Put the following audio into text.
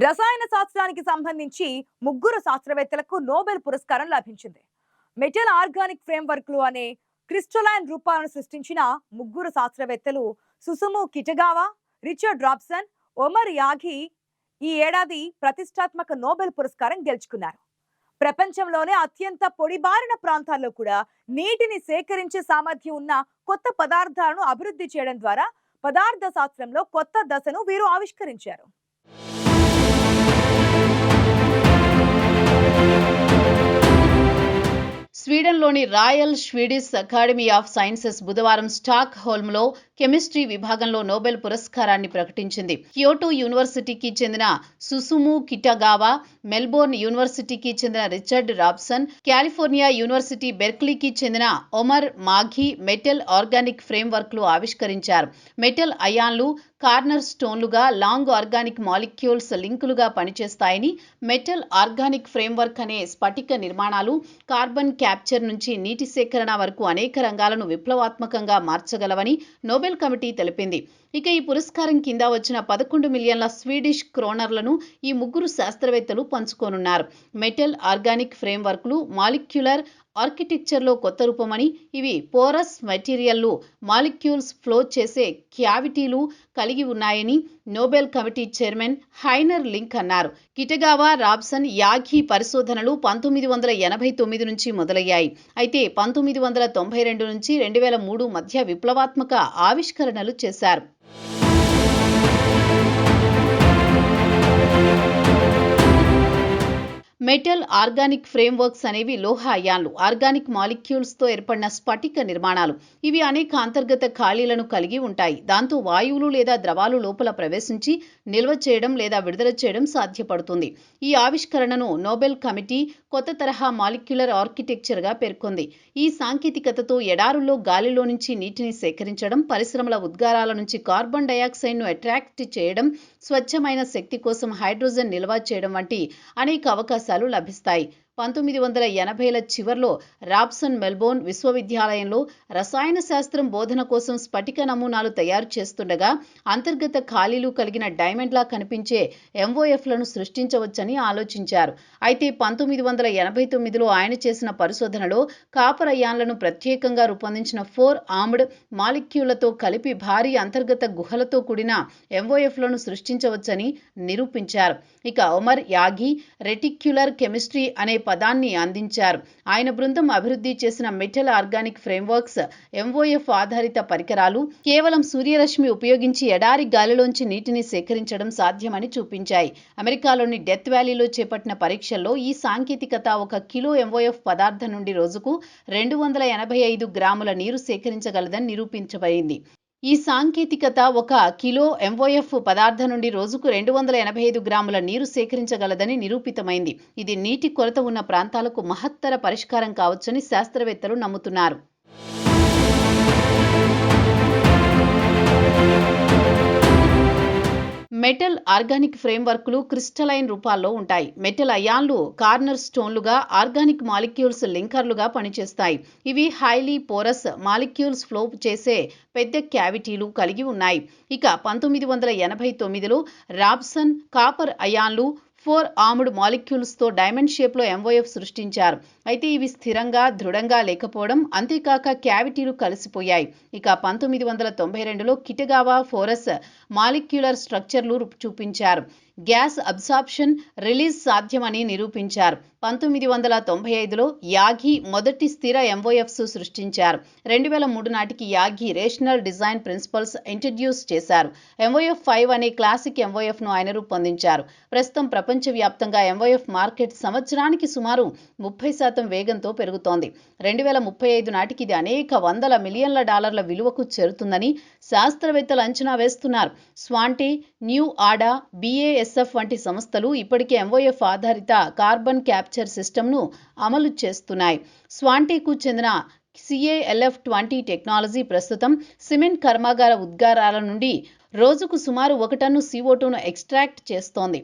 రసాయన శాస్త్రానికి సంబంధించి ముగ్గురు శాస్త్రవేత్తలకు నోబెల్ పురస్కారం లభించింది. మెటల్ ఆర్గానిక్ ఫ్రేమ్వర్క్లు అనే క్రిస్టలైన్ రూపాలను సృష్టించిన ముగ్గురు శాస్త్రవేత్తలు సుసుము కిటగావా, రిచర్డ్ రాబ్సన్, ఒమర్ యాఘీ ఈ ఏడాది ప్రతిష్టాత్మక నోబెల్ పురస్కారం గెలుచుకున్నారు. ప్రపంచంలోనే అత్యంత పొడిబారిన ప్రాంతాల్లో కూడా నీటిని సేకరించే సామర్థ్యం ఉన్న కొత్త పదార్థాలను అభివృద్ధి చేయడం ద్వారా పదార్థ శాస్త్రంలో కొత్త దశను వీరు ఆవిష్కరించారు. స్వీడన్లోని royal Swedish academy of sciences బుధవారం స్టాక్ హోల్మ్లో కెమిస్ట్రీ విభాగంలో నోబెల్ పురస్కారాన్ని ప్రకటించింది. క్యోటో యూనివర్సిటీకి చెందిన సుసుము కిటగావా, మెల్బోర్న్ యూనివర్సిటీకి చెందిన రిచర్డ్ రాబ్సన్, కాలిఫోర్నియా యూనివర్సిటీ బెర్క్లీకి చెందిన ఒమర్ మాఘీ మెటల్ ఆర్గానిక్ ఫ్రేమ్వర్క్లు ఆవిష్కరించారు. మెటల్ అయాన్లు కార్నర్ స్టోన్లుగా, లాంగ్ ఆర్గానిక్ మాలిక్యూల్స్ లింకులుగా పనిచేస్తాయని, మెటల్ ఆర్గానిక్ ఫ్రేమ్వర్క్ అనే స్ఫటిక నిర్మాణాలు కార్బన్ క్యాప్చర్ నుంచి నీటి సేకరణ వరకు అనేక రంగాలను విప్లవాత్మకంగా మార్చగలవని నోబెల్ కమిటీ తెలిపింది. ఇక ఈ పురస్కారం కింద వచ్చిన 11 మిలియన్ల స్వీడిష్ క్రోనర్లను ఈ ముగ్గురు శాస్త్రవేత్తలు పంచుకోనున్నారు. మెటల్ ఆర్గానిక్ ఫ్రేమ్వర్క్లు మాలిక్యులర్ ఆర్కిటెక్చర్లో కొత్త రూపమని, ఇవి పోరస్ మెటీరియల్లు, మాలిక్యూల్స్ ఫ్లో చేసే క్యావిటీలు కలిగి ఉన్నాయని నోబెల్ కమిటీ చైర్మన్ హైనర్ లింక్ అన్నారు. కిటగావా, రాబ్సన్, యాఘీ పరిశోధనలు 1989 నుంచి మొదలయ్యాయి. అయితే 1992 నుంచి 2003 మధ్య విప్లవాత్మక ఆవిష్కరణలు చేశారు. మెటల్ ఆర్గానిక్ ఫ్రేమ్వర్క్స్ అనేవి లోహ అయాన్లు, ఆర్గానిక్ మాలిక్యూల్స్తో ఏర్పడిన స్ఫటిక నిర్మాణాలు. ఇవి అనేక అంతర్గత ఖాళీలను కలిగి ఉంటాయి. దాంతో వాయువులు లేదా ద్రవాలు లోపల ప్రవేశించి నిల్వ చేయడం లేదా విడుదల చేయడం సాధ్యపడుతుంది. ఈ ఆవిష్కరణను నోబెల్ కమిటీ కొత్త తరహా మాలిక్యులర్ ఆర్కిటెక్చర్గా పేర్కొంది. ఈ సాంకేతికతతో ఎడారుల్లో గాలిలో నుంచి నీటిని సేకరించడం, పరిశ్రమల ఉద్గారాల నుంచి కార్బన్ డయాక్సైడ్ను అట్రాక్ట్ చేయడం, స్వచ్ఛమైన శక్తి కోసం హైడ్రోజన్ నిల్వ చేయడం వంటి అనేక అవకాశాలు లభిస్తాయి. 1980ల చివర్లో రాబ్సన్ మెల్బోర్న్ విశ్వవిద్యాలయంలో రసాయన శాస్త్రం బోధన కోసం స్ఫటిక నమూనాలు తయారు చేస్తుండగా అంతర్గత ఖాళీలు కలిగిన డైమండ్లా కనిపించే ఎంఓఎఫ్లను సృష్టించవచ్చని ఆలోచించారు. అయితే 1989లో ఆయన చేసిన పరిశోధనలో కాపర్ అయాన్లను ప్రత్యేకంగా రూపొందించిన 4 ఆర్మ్డ్ మాలిక్యూళ్లతో కలిపి భారీ అంతర్గత గుహలతో కూడిన ఎంఓఎఫ్లను సృష్టించవచ్చని నిరూపించారు. ఇక ఒమర్ యాఘీ రెటిక్యులర్ కెమిస్ట్రీ అనే పదాన్ని అందించారు. ఆయన బృందం అభివృద్ధి చేసిన మెటల్ ఆర్గానిక్ ఫ్రేమ్వర్క్స్ ఎంఓఎఫ్ ఆధారిత పరికరాలు కేవలం సూర్యరశ్మి ఉపయోగించి ఎడారి గాలిలోంచి నీటిని సేకరించడం సాధ్యమని చూపించాయి. అమెరికాలోని డెత్ వ్యాలీలో చేపట్టిన పరీక్షల్లో ఈ సాంకేతికత 1 కిలో ఎంఓఎఫ్ పదార్థం నుండి రోజుకు 285 గ్రాముల నీరు సేకరించగలదని నిరూపించబడింది. ఈ సాంకేతికత 1 కిలో ఎంఓఎఫ్ పదార్థం నుండి రోజుకు 285 గ్రాముల నీరు సేకరించగలదని నిరూపితమైంది. ఇది నీటి కొరత ఉన్న ప్రాంతాలకు మహత్తర పరిష్కారం కావచ్చని శాస్త్రవేత్తలు నమ్ముతున్నారు. మెటల్ ఆర్గానిక్ ఫ్రేమ్వర్క్లు క్రిస్టలైన్ రూపాల్లో ఉంటాయి. మెటల్ అయాన్లు కార్నర్ స్టోన్లుగా, ఆర్గానిక్ మాలిక్యూల్స్ లింకర్లుగా పనిచేస్తాయి. ఇవి హైలీ పోరస్ మాలిక్యూల్స్ ఫ్లో చేసే పెద్ద క్యావిటీలు కలిగి ఉన్నాయి. ఇక 1989లో రాబ్సన్ కాపర్ అయాన్లు 4 ఆర్మ్డ్ మాలిక్యూల్స్తో డైమండ్ షేప్లో ఎంఓఎఫ్ సృష్టించారు. అయితే ఇవి స్థిరంగా, దృఢంగా లేకపోవడం, అంతేకాక క్యావిటీలు కలిసిపోయాయి. ఇక 1992లో కిటగావా పోరస్ మాలిక్యులర్ స్ట్రక్చర్లు చూపించారు. గ్యాస్ అబ్సార్ప్షన్, రిలీజ్ సాధ్యమని నిరూపించారు. 1995లో యాఘీ మొదటి స్థిర ఎంఓఎఫ్స్ సృష్టించారు. 2003 నాటికి యాఘీ రేషనల్ డిజైన్ ప్రిన్సిపల్స్ ఇంట్రడ్యూస్ చేశారు. ఎంఓఎఫ్ 5 అనే క్లాసిక్ ఎంఓఎఫ్ను ఆయన రూపొందించారు. ప్రస్తుతం ప్రపంచవ్యాప్తంగా ఎంఓఎఫ్ మార్కెట్ సంవత్సరానికి సుమారు 30% వేగంతో పెరుగుతోంది. 2035 నాటికి ఇది అనేక వందల మిలియన్ల డాలర్ల విలువకు చేరుతుందని శాస్త్రవేత్తలు అంచనా వేస్తున్నారు. స్వాంటే, న్యూ ఆడా, BASF వంటి సంస్థలు ఇప్పటికే ఎంఓఎఫ్ ఆధారిత కార్బన్ క్యాప్చర్ సిస్టమ్ను అమలు చేస్తున్నాయి. స్వాంటేకు చెందిన CALF20 టెక్నాలజీ ప్రస్తుతం సిమెంట్ కర్మాగార ఉద్గారాల నుండి రోజుకు సుమారు 1 టన్ను CO2ను ఎక్స్ట్రాక్ట్ చేస్తోంది.